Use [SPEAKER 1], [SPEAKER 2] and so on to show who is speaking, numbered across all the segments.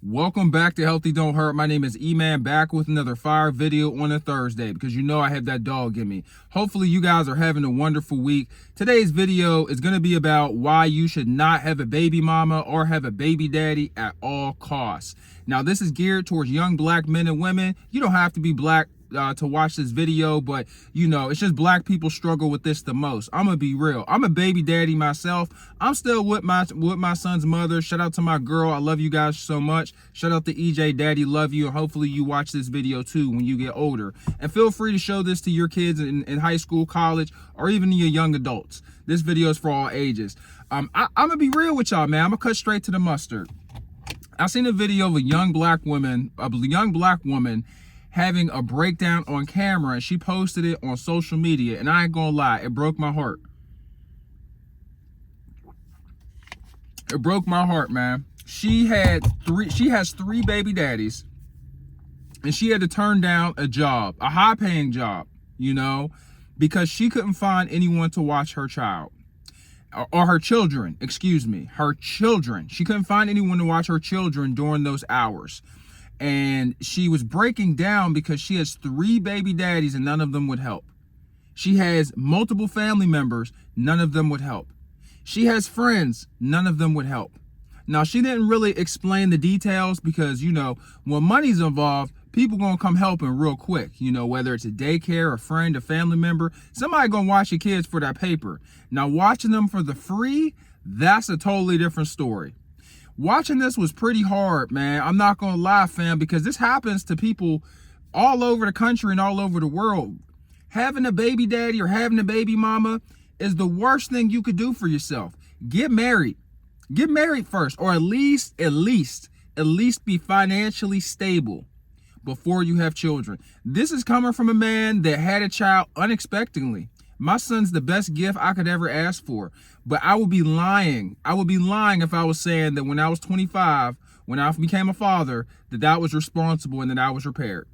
[SPEAKER 1] Welcome back to Healthy Don't Hurt. My name is E-Man, back with another fire video on a Thursday because you know I have that dog in me. Hopefully you guys are having a wonderful week. Today's video is going to be about why you should not have a baby mama or have a baby daddy at all costs. Now this is geared towards young black men and women. You don't have to be black to watch this video, but you know, it's just black people struggle with this the most. I'm gonna be real. I'm a baby daddy myself. I'm still with my son's mother. Shout out to my girl. I love you guys so much. Shout out to EJ, daddy, love you. And hopefully you watch this video too when you get older. And feel free to show this to your kids in high school, college, or even your young adults. This video is for all ages. I'm gonna be real with y'all, man. I'm gonna cut straight to the mustard. I seen a video of a young black woman having a breakdown on camera, and she posted it on social media, and I ain't gonna lie, it broke my heart. It broke my heart, man. She has three baby daddies, and she had to turn down a job, a high-paying job, you know, because she couldn't find anyone to watch her child. Or her children, excuse me, her children. She couldn't find anyone to watch her children during those hours. And she was breaking down because she has three baby daddies and none of them would help. She has multiple family members, none of them would help. She has friends, none of them would help. Now, she didn't really explain the details because, you know, when money's involved, people gonna come helping real quick. You know, whether it's a daycare, a friend, a family member, somebody gonna watch your kids for that paper. Now, watching them for the free, that's a totally different story. Watching this was pretty hard, man. I'm not gonna lie, fam, because this happens to people all over the country and all over the world. Having a baby daddy or having a baby mama is the worst thing you could do for yourself. Get married. Get married first, or at least be financially stable before you have children. This is coming from a man that had a child unexpectedly. My son's the best gift I could ever ask for, but I would be lying. I would be lying if I was saying that when I was 25, when I became a father, that was responsible and that I was prepared.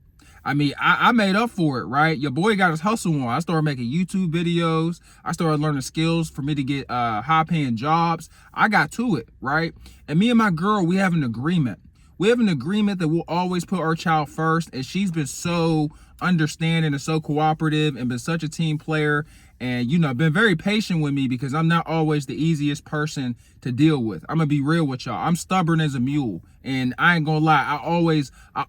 [SPEAKER 1] I mean, I made up for it, right? Your boy got his hustle on. I started making YouTube videos. I started learning skills for me to get high-paying jobs. I got to it, right? And me and my girl, we have an agreement. We have an agreement that we'll always put our child first, and she's been so understanding and so cooperative and been such a team player, and you know, been very patient with me because I'm not always the easiest person to deal with. I'm gonna be real with y'all. I'm stubborn as a mule, and I ain't gonna lie, I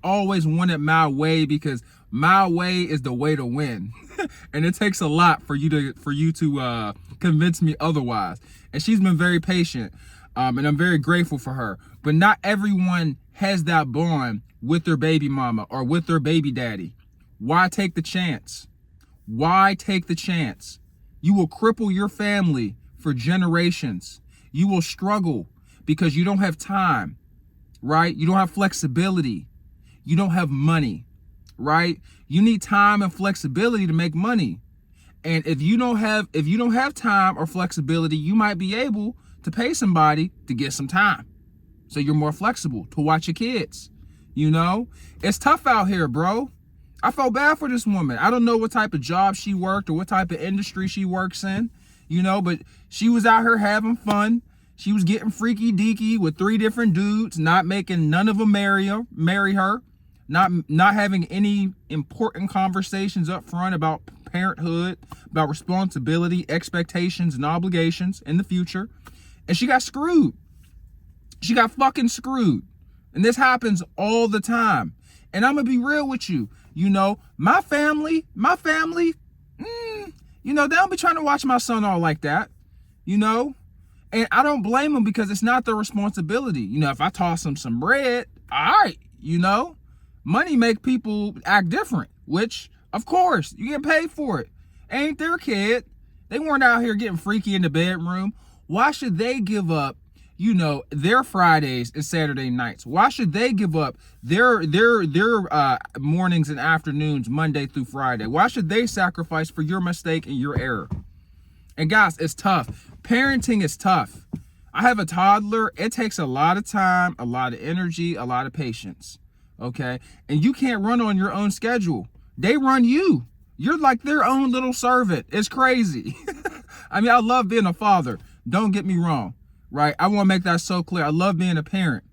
[SPEAKER 1] always wanted my way because my way is the way to win. And it takes a lot for you to convince me otherwise. And she's been very patient, and I'm very grateful for her. But not everyone has that bond with their baby mama or with their baby daddy. Why take the chance? Why take the chance? You will cripple your family for generations. You will struggle because you don't have time, right? You don't have flexibility. You don't have money, right? You need time and flexibility to make money. And if you don't have time or flexibility, you might be able to pay somebody to get some time. So you're more flexible to watch your kids. You know, it's tough out here, bro. I felt bad for this woman. I don't know what type of job she worked or what type of industry she works in, you know, but she was out here having fun. She was getting freaky deaky with three different dudes, not making none of them marry her, not having any important conversations up front about parenthood, about responsibility, expectations, and obligations in the future. And she got screwed. She got fucking screwed. And this happens all the time. And I'm gonna be real with you. You know, my family, you know, they don't be trying to watch my son all like that, you know? And I don't blame them because it's not their responsibility. You know, if I toss them some bread, all right, you know? Money make people act different, which, of course, you get paid for it. Ain't their kid. They weren't out here getting freaky in the bedroom. Why should they give up, you know, their Fridays and Saturday nights? Why should they give up their mornings and afternoons, Monday through Friday? Why should they sacrifice for your mistake and your error? And guys, it's tough. Parenting is tough. I have a toddler. It takes a lot of time, a lot of energy, a lot of patience. Okay? And you can't run on your own schedule. They run you. You're like their own little servant. It's crazy. I mean, I love being a father. Don't get me wrong. Right? I want to make that so clear. I love being a parent.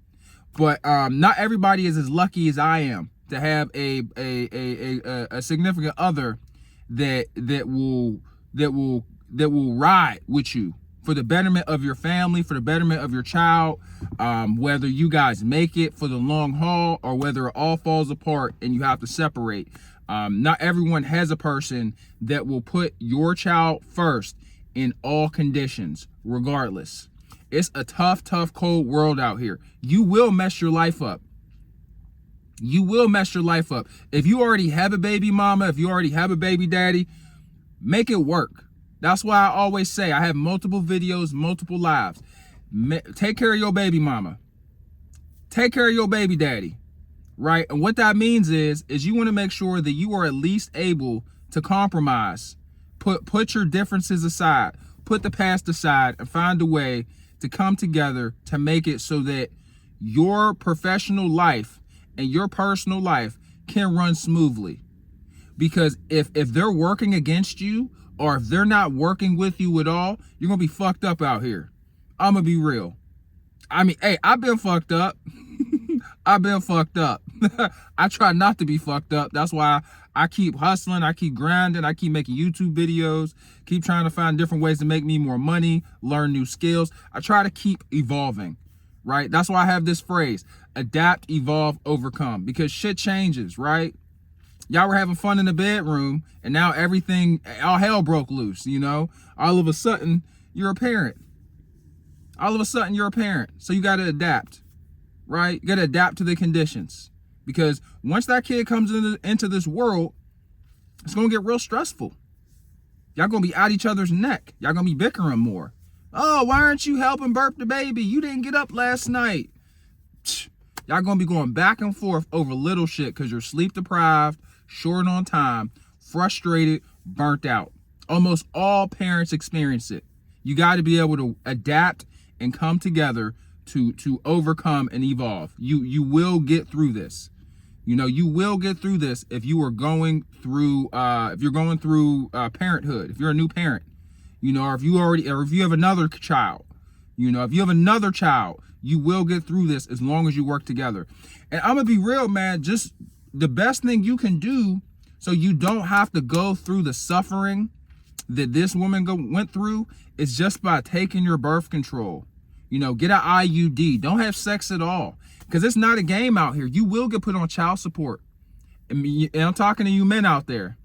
[SPEAKER 1] But not everybody is as lucky as I am to have a significant other that will ride with you for the betterment of your family, for the betterment of your child, whether you guys make it for the long haul or whether it all falls apart and you have to separate. Not everyone has a person that will put your child first in all conditions, regardless. It's a tough, cold world out here. You will mess your life up. You will mess your life up. If you already have a baby mama, if you already have a baby daddy, make it work. That's why I always say I have multiple videos, multiple lives. Take care of your baby mama. Take care of your baby daddy, right? And what that means is you want to make sure that you are at least able to compromise. Put your differences aside. Put the past aside and find a way to come together to make it so that your professional life and your personal life can run smoothly. Because if they're working against you or if they're not working with you at all, you're going to be fucked up out here. I'm going to be real. I mean, hey, I've been fucked up. I've been fucked up. I try not to be fucked up. That's why I keep hustling. I keep grinding. I keep making YouTube videos. Keep trying to find different ways to make me more money, learn new skills. I try to keep evolving, right? That's why I have this phrase, adapt, evolve, overcome, because shit changes, right? Y'all were having fun in the bedroom and now all hell broke loose, you know? All of a sudden, you're a parent. All of a sudden, you're a parent. So you got to adapt, right? You got to adapt to the conditions. Because once that kid comes into this world, it's going to get real stressful. Y'all going to be at each other's neck. Y'all going to be bickering more. Oh, why aren't you helping birth the baby? You didn't get up last night. Y'all going to be going back and forth over little shit because you're sleep deprived, short on time, frustrated, burnt out. Almost all parents experience it. You got to be able to adapt and come together to overcome and evolve. You will get through this. You know, you will get through this if you are going through parenthood, if you're a new parent, you know, or if you have another child, you know, if you have another child, you will get through this as long as you work together. And I'm gonna be real, man, just the best thing you can do so you don't have to go through the suffering that this woman went through is just by taking your birth control. You know, get an IUD. Don't have sex at all. Because it's not a game out here. You will get put on child support. And I'm talking to you men out there.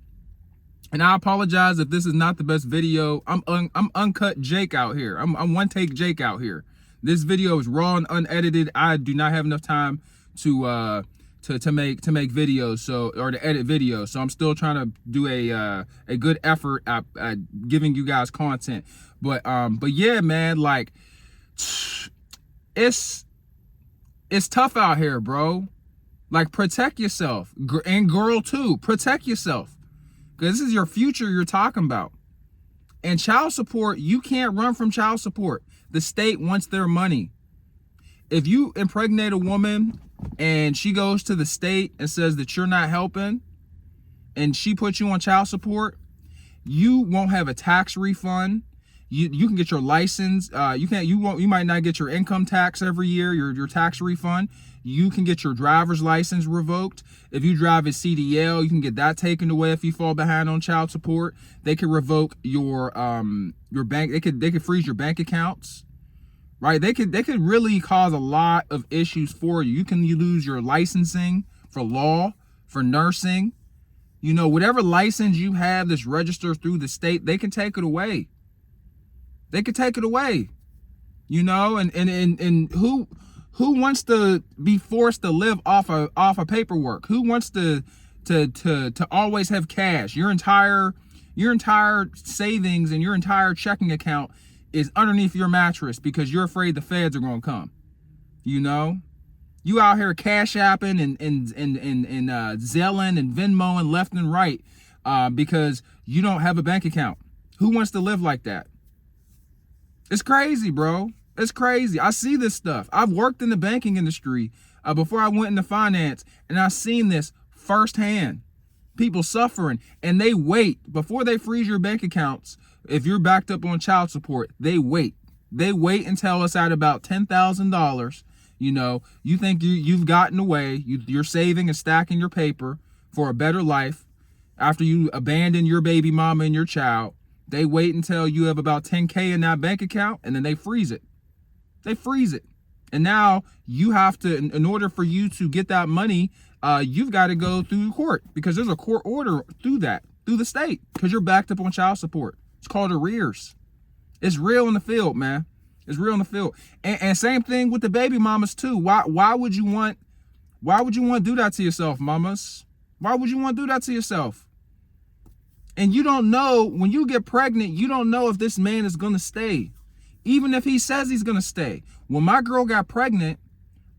[SPEAKER 1] And I apologize if this is not the best video. I'm uncut Jake out here. I'm one take Jake out here. This video is raw and unedited. I do not have enough time to make videos, or to edit videos. So I'm still trying to do a good effort at giving you guys content. But yeah, man, like it's tough out here, bro. Like, protect yourself. And girl too, protect yourself. Because this is your future you're talking about. And child support, you can't run from child support. The state wants their money. If you impregnate a woman and she goes to the state and says that you're not helping and she puts you on child support, you won't have a tax refund. You can get your license. You might not get your income tax every year, your tax refund. You can get your driver's license revoked. If you drive a CDL, you can get that taken away if you fall behind on child support. They could revoke your bank. They could freeze your bank accounts. Right? They could really cause a lot of issues for you. You lose your licensing for law, for nursing. You know, whatever license you have that's registered through the state, they can take it away. They could take it away, you know, and who wants to be forced to live off of paperwork? Who wants to always have cash? Your entire savings and your entire checking account is underneath your mattress because you're afraid the feds are going to come. You know, you out here cash apping and Zelling and Venmoing left and right because you don't have a bank account. Who wants to live like that? It's crazy, bro. It's crazy. I see this stuff. I've worked in the banking industry before I went into finance, and I've seen this firsthand. People suffering, and they wait before they freeze your bank accounts. If you're backed up on child support, they wait. They wait until it's at about $10,000. You know, you think you've gotten away. You're saving and stacking your paper for a better life. After you abandon your baby mama and your child, they wait until you have about 10K in that bank account, and then they freeze it. They freeze it. And now you have to, in order for you to get that money, you've got to go through court, because there's a court order through the state, because you're backed up on child support. It's called arrears. It's real in the field, man. It's real in the field. And same thing with the baby mamas too. Why would you want to do that to yourself, mamas? Why would you want to do that to yourself? And you don't know, when you get pregnant, you don't know if this man is going to stay. Even if he says he's going to stay. When my girl got pregnant,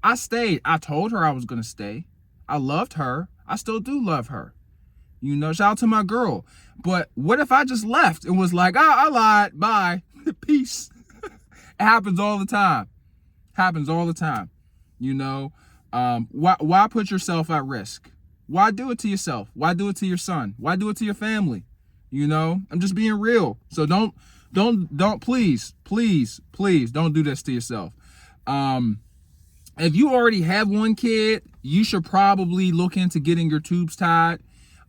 [SPEAKER 1] I stayed. I told her I was going to stay. I loved her. I still do love her. You know, shout out to my girl. But what if I just left and was like, I lied. Bye. Peace. It happens all the time. Happens all the time. You know, why put yourself at risk? Why do it to yourself? Why do it to your son? Why do it to your family? You know, I'm just being real. So don't please don't do this to yourself. If you already have one kid, you should probably look into getting your tubes tied.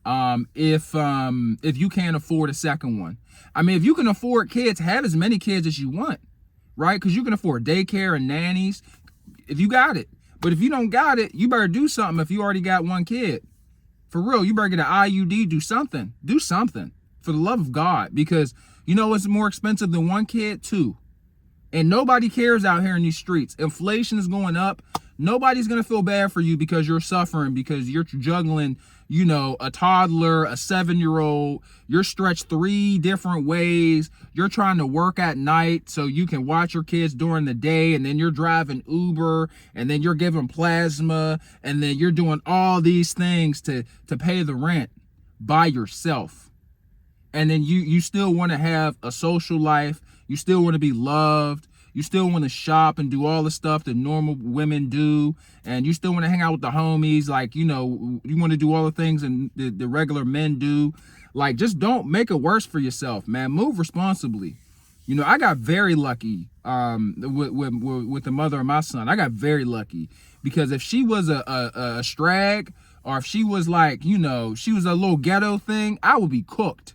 [SPEAKER 1] If you can't afford a second one. I mean, if you can afford kids, have as many kids as you want, right? Because you can afford daycare and nannies if you got it. But if you don't got it, you better do something. If you already got one kid, for real, you better get an IUD. Do something for the love of God, because you know what's more expensive than one kid? Two. And nobody cares out here in these streets. Inflation is going up. Nobody's going to feel bad for you because you're suffering, because you're juggling, you know, a toddler, a 7-year-old. You're stretched 3 different ways. You're trying to work at night so you can watch your kids during the day. And then you're driving Uber, and then you're giving plasma, and then you're doing all these things to pay the rent by yourself. And then you still want to have a social life. You still want to be loved. You still want to shop and do all the stuff that normal women do. And you still want to hang out with the homies. Like, you know, you want to do all the things and the regular men do. Like, just don't make it worse for yourself, man. Move responsibly. You know, I got very lucky with the mother of my son. I got very lucky, because if she was a strag, or if she was like, you know, she was a little ghetto thing, I would be cooked.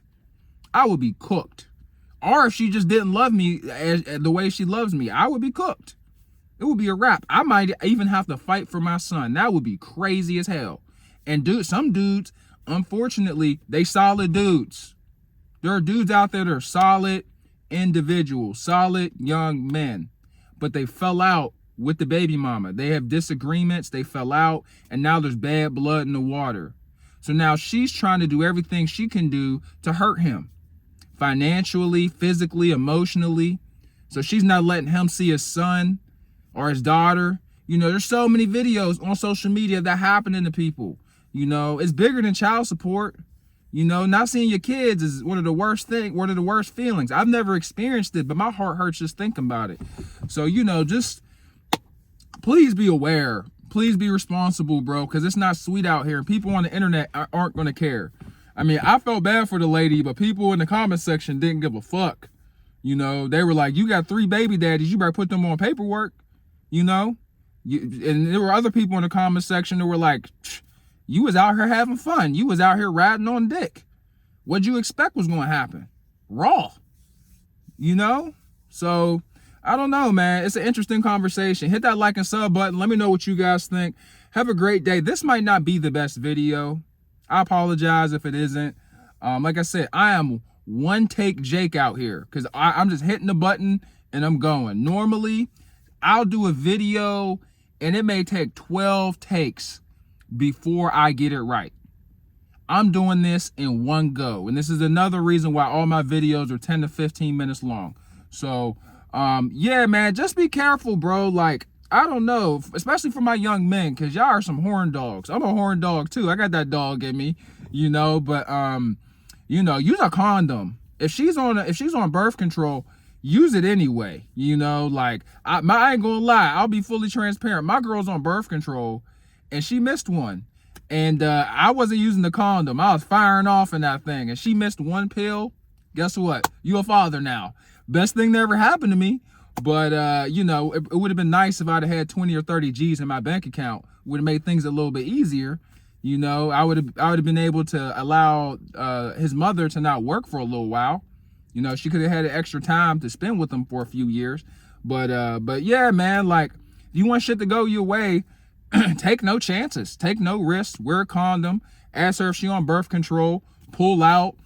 [SPEAKER 1] I would be cooked. Or if she just didn't love me as the way she loves me, I would be cooked. It would be a wrap. I might even have to fight for my son. That would be crazy as hell. And some dudes, unfortunately, they solid dudes. There are dudes out there that are solid individuals, solid young men, but they fell out with the baby mama. They have disagreements. They fell out, and now there's bad blood in the water. So now she's trying to do everything she can do to hurt him. Financially, physically, emotionally. So she's not letting him see his son or his daughter. You know, there's so many videos on social media that happening to people. You know, it's bigger than child support. You know, not seeing your kids is one of the worst feelings. I've never experienced it, but my heart hurts just thinking about it. So, you know, just please be aware. Please be responsible, bro, because it's not sweet out here. People on the internet aren't going to care. I mean, I felt bad for the lady, but people in the comment section didn't give a fuck. You know, they were like, you got 3 baby daddies, you better put them on paperwork, you know? And there were other people in the comment section that were like, you was out here having fun. You was out here riding on dick. What'd you expect was going to happen? Raw. You know? So, I don't know, man. It's an interesting conversation. Hit that like and sub button. Let me know what you guys think. Have a great day. This might not be the best video. I apologize if it isn't. Like I said, I am one take Jake out here, because I'm just hitting the button and I'm going. Normally, I'll do a video and it may take 12 takes before I get it right. I'm doing this in one go. And this is another reason why all my videos are 10 to 15 minutes long. So, yeah, man, just be careful, bro. Like, I don't know, especially for my young men, because y'all are some horn dogs. I'm a horn dog too. I got that dog in me, you know, but you know, use a condom. If she's on birth control, use it anyway. You know, like I ain't gonna lie, I'll be fully transparent. My girl's on birth control and she missed one. And I wasn't using the condom. I was firing off in that thing, and she missed one pill. Guess what? You a father now. Best thing that ever happened to me. But you know, it would have been nice if I'd have had 20 or 30 G's in my bank account. Would have made things a little bit easier. You know, I would have been able to allow his mother to not work for a little while. You know, she could have had extra time to spend with him for a few years. But yeah, man, like, if you want shit to go your way, take no chances, take no risks, wear a condom, ask her if she on birth control, pull out.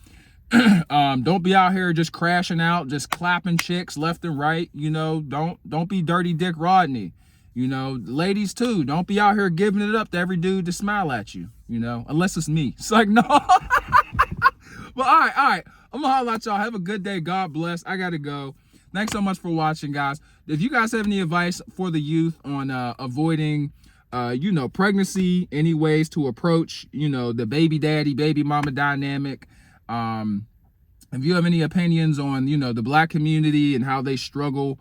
[SPEAKER 1] Don't be out here just crashing out, just clapping chicks left and right. You know, don't be dirty Dick Rodney. You know, ladies too, don't be out here giving it up to every dude to smile at you, you know, unless it's me. It's like, no. But all right. I'm gonna holler at y'all. Have a good day. God bless. I gotta go. Thanks so much for watching, guys. If you guys have any advice for the youth on avoiding you know, pregnancy, any ways to approach, you know, the baby daddy, baby mama dynamic, if you have any opinions on, you know, the Black community and how they struggle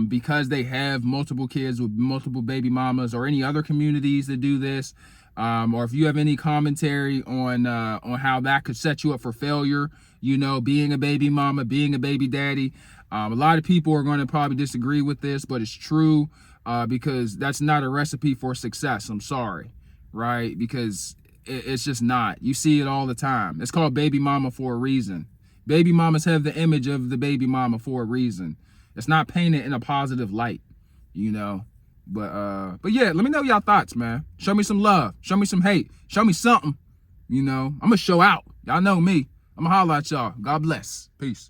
[SPEAKER 1] because they have multiple kids with multiple baby mamas, or any other communities that do this, or if you have any commentary on how that could set you up for failure, you know, being a baby mama, being a baby daddy. A lot of people are going to probably disagree with this, but it's true, because that's not a recipe for success. I'm sorry, right? Because it's just not. You see it all the time. It's called baby mama for a reason. Baby mamas have the image of the baby mama for a reason. It's not painted in a positive light, you know. But yeah, let me know y'all thoughts, man. Show me some love. Show me some hate. Show me something. You know, I'm gonna show out. Y'all know me. I'm gonna holler at y'all. God bless. Peace.